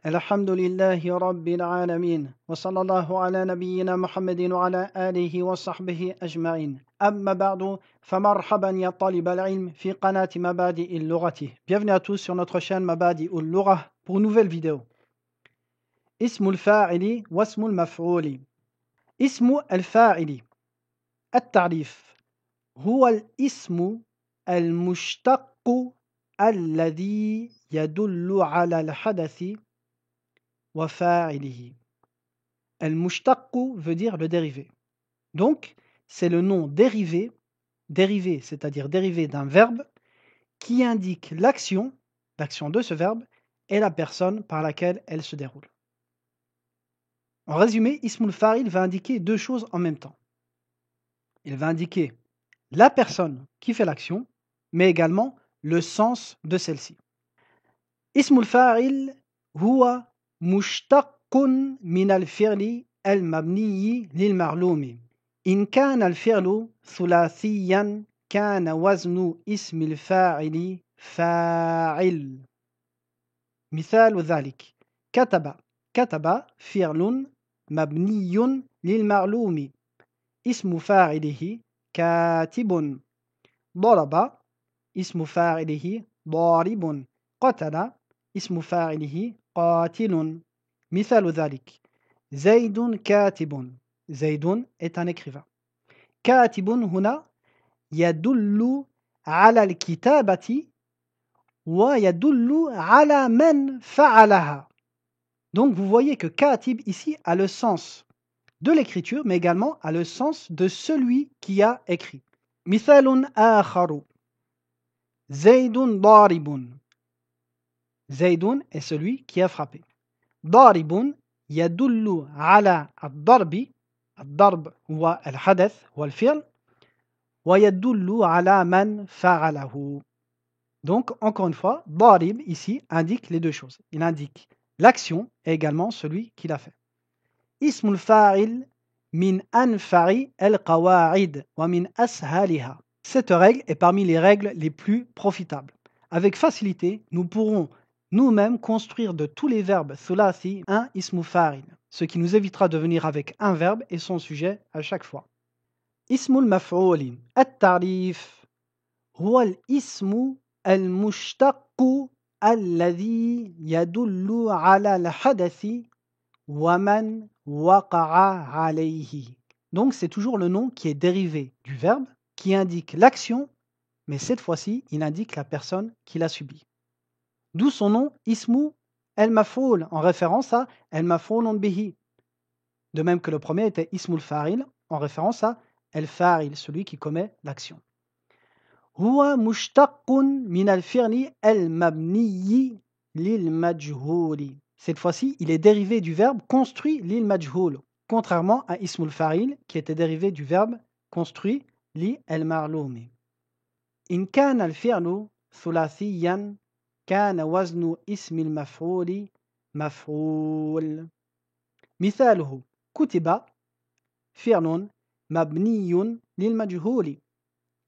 الحمد لله رب العالمين وصلى الله على نبينا محمد وعلى آله وصحبه أجمعين أما بعد فمرحبا يا طالب العلم في قناة مبادئ اللغة. Bienvenue à tous sur notre chaîne مبادئ اللغة pour une nouvelle vidéo. اسم الفاعل واسم المفعول. اسم الفاعل التعريف هو الاسم المشتق الذي يدل على الحدث وفاعله. المشتق veut dire le dérivé. Donc, c'est le nom dérivé, c'est-à-dire dérivé d'un verbe, qui indique l'action de ce verbe, et la personne par laquelle elle se déroule. En résumé, Ismul Fa'il va indiquer deux choses en même temps. Il va indiquer la personne qui fait l'action, mais également le sens de celle-ci. Ismul Fa'il huwa mushtaqun min al-fi'li al-mabni lil-ma'lumi. إن كان الفعل ثلاثيا كان وزن اسم الفاعل فاعل. مثال ذلك كتب فعل مبني للمعلوم اسم فاعله كاتب. ضرب اسم فاعله ضارب. قتل اسم فاعله قاتل. مثال ذلك زيد كاتب. زيد est un écrivain. كاتب هنا يدل على الكتابة ويدل على من فعلها. Donc vous voyez que katib ici a le sens de l'écriture, mais également a le sens de celui qui a écrit. مثال آخر زيد ضارب. زيد est celui qui a frappé. ضارب يدل على الضرب. الضرب هو الحدث هو الفعل. ويدل على من فعله. Donc, encore une fois, ضارب ici indique les deux choses. Il indique l'action et également celui qui l'a fait. اسم الفاعل من أنفع القواعد ومن أسهلها. Cette règle est parmi les règles les plus profitables. Avec facilité, nous pourrons nous-mêmes construire de tous les verbes thulathi un ismu fa'il, ce qui nous évitera de venir avec un verbe et son sujet à chaque fois. اسم المفعول التعريف هو الاسم المشتق الذي يدل على الحدث ومن وقع عليه. Donc c'est toujours le nom qui est dérivé du verbe, qui indique l'action, mais cette fois-ci, il indique la personne qui l'a subi. D'où son nom ismu al-maf'ul, en référence à al-maf'ulun bihi. De même que le premier était ismul fa'il, en référence à al-fa'il, celui qui commet l'action. هو مشتق من الفعل المبني للمجهول. Cette fois-ci, il est dérivé du verbe construit lil majhoul, contrairement à ismul fa'il qui était dérivé du verbe construit li al ma'lum. إن كان الفعل ثلاثيا كان وزن اسم المفعول مفعول. مثاله كتب فعل مبني للمجهول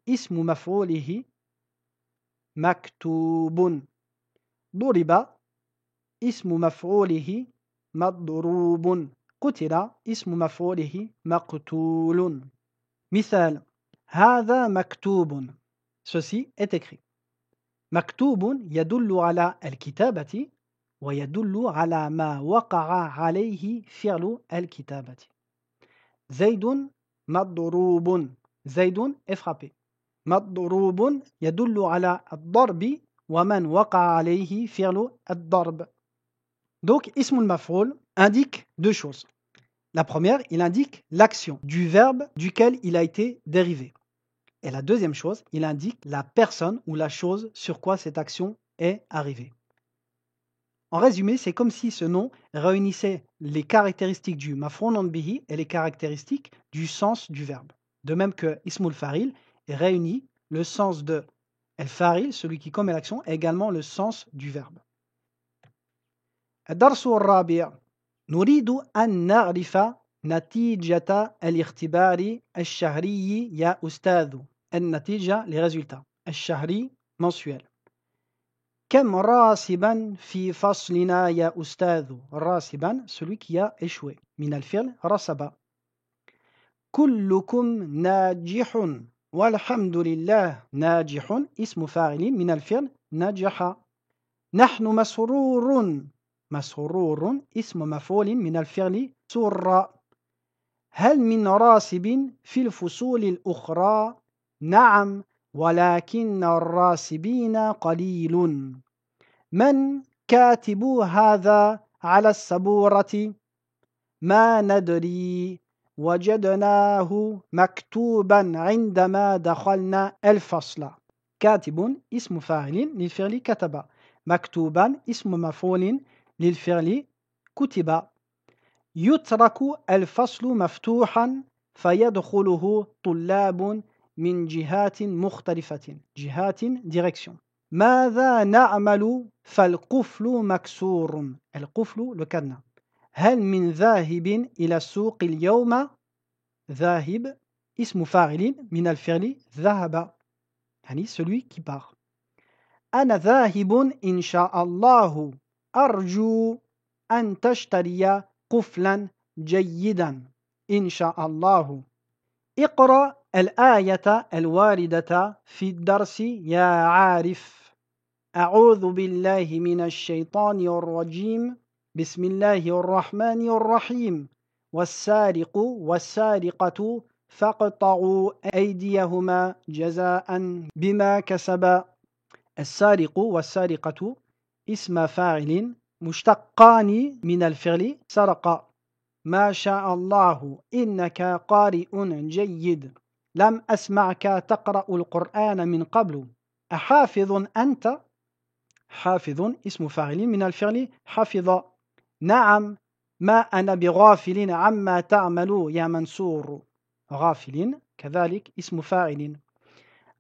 اسم مفعوله مكتوب. ضرب اسم مفعوله مضروب. قتل اسم مفعوله مقتول. مثال هذا مكتوب. Ceci est écrit. مكتوب يدل على الكتابة ويدل على ما وقع عليه فعل الكتابة. زيد مضروب. زيد est frappé. مضروب يدل على الضرب ومن وقع عليه فعل الضرب. Donc, ismul maf'ul indique deux choses. La première, il indique l'action du verbe duquel il a été dérivé. Et la deuxième chose, il indique la personne ou la chose sur quoi cette action est arrivée. En résumé, c'est comme si ce nom réunissait les caractéristiques du maf'ulun bihi et les caractéristiques du sens du verbe. De même que ismul fa'il réunit le sens de el-fa'il, celui qui commet l'action, et également le sens du verbe. الدرس الرابع نريد أن نعرف نتيجة الاختبار الشهري يا أستاذ. النتيجة les résultats. الشهري mensuel. كم راسبا في فصلنا يا أستاذ. راسبا, celui qui a échoué. من الفعل رسب. كلكم ناجح والحمد لله. ناجح اسم فاعل من الفعل نجح. نحن مسرور. مسرور اسم مفعول من الفعل سر. هل من راسب في الفصول الأخرى؟ نعم ولكن الراسبين قليل. من كاتب هذا على السبورة؟ ما ندري وجدناه مكتوبا عندما دخلنا الفصل. كاتب اسم فاعل للفعل كتب. مكتوبا اسم مفعول للفعل كتب. يترك الفصل مفتوحا فيدخله طلاب من جهات مختلفة. جهات direction. ماذا نعمل فالقفل مكسور. القفل le cadenas. هل من ذاهب إلى السوق اليوم؟ ذاهب اسم فاعل من الفعل ذهب يعني celui qui part. أنا ذاهب إن شاء الله. أرجو أن تشتري قفلا جيدا إن شاء الله. اقرأ الآية الواردة في الدرس يا عارف. أعوذ بالله من الشيطان الرجيم. بسم الله الرحمن الرحيم. والسارق والسارقة فاقطعوا أيديهما جزاء بما كسبا. السارق والسارقة اسم فاعل مشتقان من الفعل سرق. ما شاء الله إنك قارئ جيد. لم أسمعك تقرأ القرآن من قبل. أحافظ أنت؟ حافظ اسم فاعل من الفعل حفظ. نعم ما أنا بغافل عما تعمل يا منصور. غافل كذلك اسم فاعل.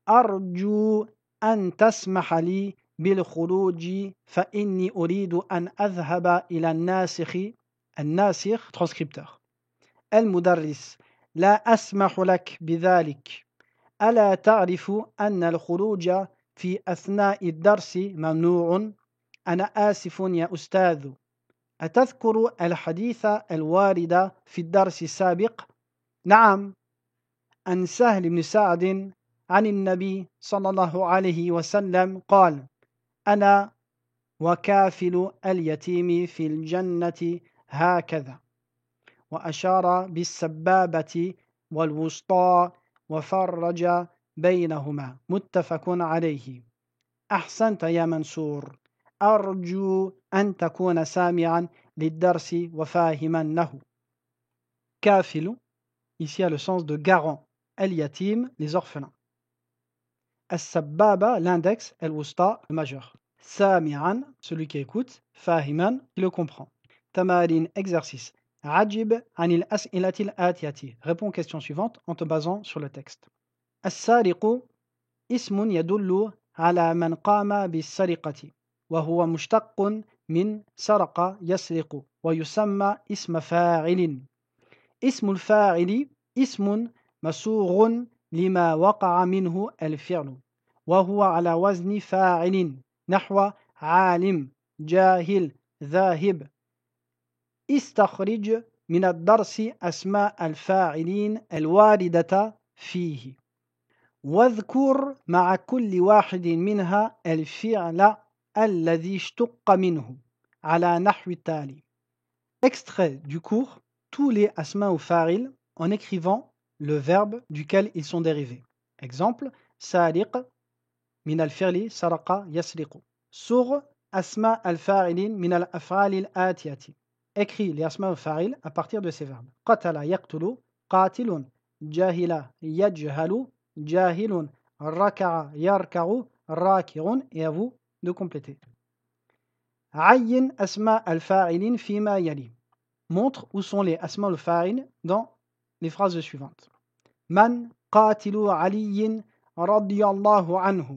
أرجو أن تسمح لي بالخروج فإني أريد أن أذهب إلى الناسخ. الناسخ transcripteur. المدرس لا أسمح لك بذلك. ألا تعرف أن الخروج في أثناء الدرس ممنوع؟ أنا آسف يا أستاذ. أتذكر الحديث الوارد في الدرس السابق؟ نعم. عن سهل بن سعد عن النبي صلى الله عليه وسلم قال: أنا وكافل اليتيم في الجنة هكذا. وأشار بالسبابة والوسطى وفرج بينهما. متفق عليه. أحسنت يا منصور. أرجو أن تكون سامعا للدرس وفاهما له. كافل ici a le sens de garant. اليتيم les orphelins. السبابة l'index, الوسطى le majeur. سامعا celui qui écoute. فاهما qui le comprend. تمارين exercice. عجب عن الأسئلة الآتية. Réponds aux questions suivantes en te basant sur le texte. السارق اسم يدل على من قام بالسرقة وهو مشتق من سرق يسرق ويسمى اسم فاعل. اسم الفاعل اسم مسوغ لما وقع منه الفعل وهو على وزن فاعل نحو عالم جاهل ذاهب. استخرج من الدرس أسماء الفاعلين الواردة فيه واذكر مع كل واحد منها الفعل الذي اشتق منه على نحو التالي. Extrait du cours tous les asma ou fa'il en écrivant le verbe duquel ils sont dérivés. Exemple: sariq min al-fi'li saraqa yasriqu. Sur asma al-fa'ilin min al-af'al al-atiyati. Écris les asma ou fa'il à partir de ces verbes. Qatala yaqtulu, qatilun, jahila yajhalu, jahilun, raka'a yarka'u, raki'un, et à vous de compléter. Ayyin asma al-fa'ilin fima yali. Montre où sont les asma al-fa'il dans les phrases suivantes. Man qatilu aliyin radiyallahu anhu.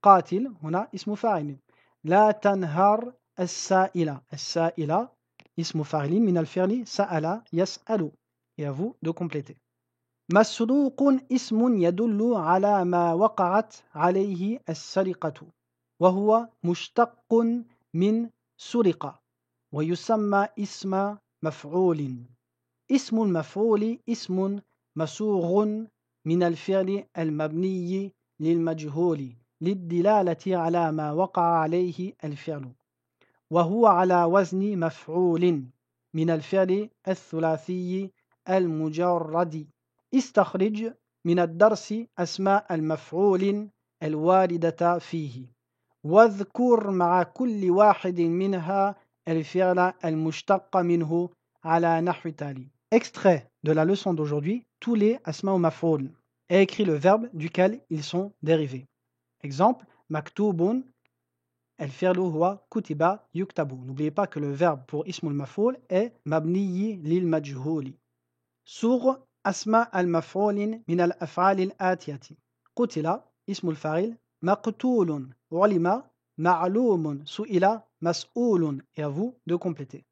Qatil, هنا اسم فاعل. لا تنهر السائلة. السائلة اسم فاعل من الفعل سأل يسأل. Et à vous de compléter. مسروق اسم يدل على ما وقعت عليه السرقة وهو مشتق من سرق ويسمى اسم مفعول. اسم المفعول اسم مسوغ من الفعل المبني للمجهول للدلالة على ما وقع عليه الفعل، وهو على وزن مفعول من الفعل الثلاثي المجرد. استخرج من الدرس أسماء المفعول الواردة فيه، واذكر مع كل واحد منها الفعل المشتق منه على نحو التالي. Extrait de la leçon d'aujourd'hui, tous les asma ou maf'oul, et écrit le verbe duquel ils sont dérivés. Exemple, maktoubun, el-fi'lu huwa kutiba yuktabu. N'oubliez pas que le verbe pour ismul maf'oul est mabniyi lil majhouli. Sur asma al-maf'oulin min al-af'al al-atiyati. Qutila, ismul fa'il, maqtoulun, ulima, ma'loumun, su'ila, mas'oulun. Et à vous de compléter.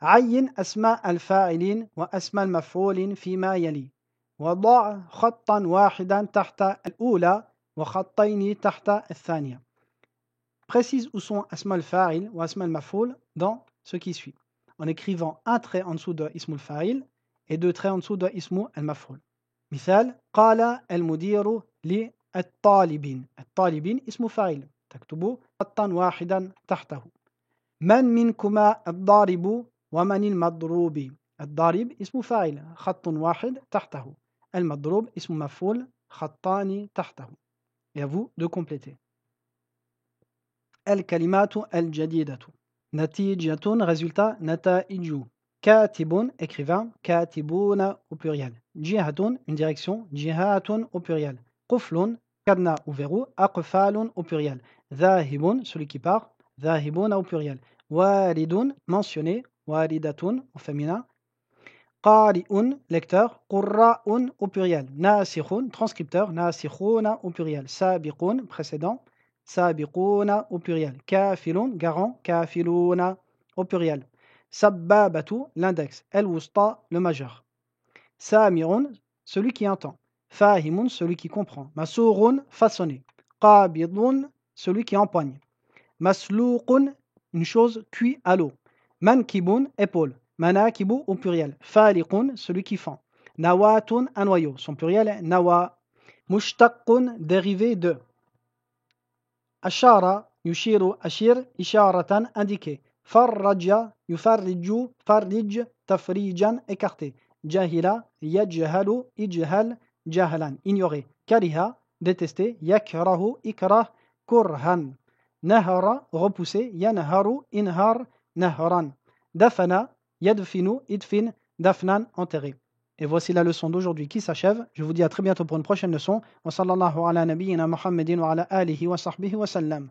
عين أسماء الفاعلين وأسماء المفعول فيما يلي، وضع خطا واحدا تحت الأولى وخطين تحت الثانية. Précise où sont أسماء الفاعل وأسماء المفعول dans ce qui suit, en écrivant un trait en dessous de اسم الفاعل et deux traits en dessous de اسم المفعول. مثال: قال المدير للطالبين. الطالبين اسم فاعل، تكتب خطا واحدا تحته. من منكما الضارب ومن المضروب. الضارب اسم فاعل، خط واحد تحته. المضروب اسم مفعول، خطان تحته. Et à vous de compléter. الكلمات الجديدة. نتيجة résultat نتائج. كاتب écrivain، كاتبون au pluriel. جهة une direction، جهات au pluriel. قفل cadenas ou verrou، أقفال au pluriel. ذاهب celui qui part، ذاهبون au pluriel. والد mentionné، والدة au féminin. قارئ lecteur، قراء au pluriel. ناسخ transcripteur، ناسخون au pluriel. سابق précédent، سابقون au pluriel. كافل garant، كافلون au pluriel. سبابة l'index. الوسطى le majeur. سامع celui qui entend. فاهم celui qui comprend. مسوغ façonné. قابض celui qui empoigne. مسلوق une chose cuit à l'eau. Mankibun épaule. Manakibu au pluriel. Faliqun celui qui fend. Nawatun un noyau. Son pluriel est nawa. Mushtaqun dérivé de. Ashara yushiru ashir isharatan indiqué. Farraja yufarriju farrij tafrijan écarté. Jahila yajhalu ijhal jahlan ignoré. Kariha détesté. Yakrahu ikrah kurhan. Nahara repoussé. Yanharu inhar nahran. Dafana yadfinu idfin dafnan enterré. Et voici la leçon d'aujourd'hui qui s'achève. Je vous dis à très bientôt pour une prochaine leçon. Wa sallallahu ala nabiyyina Muhammadin wa ala alihi wa sahbihi wa sallam.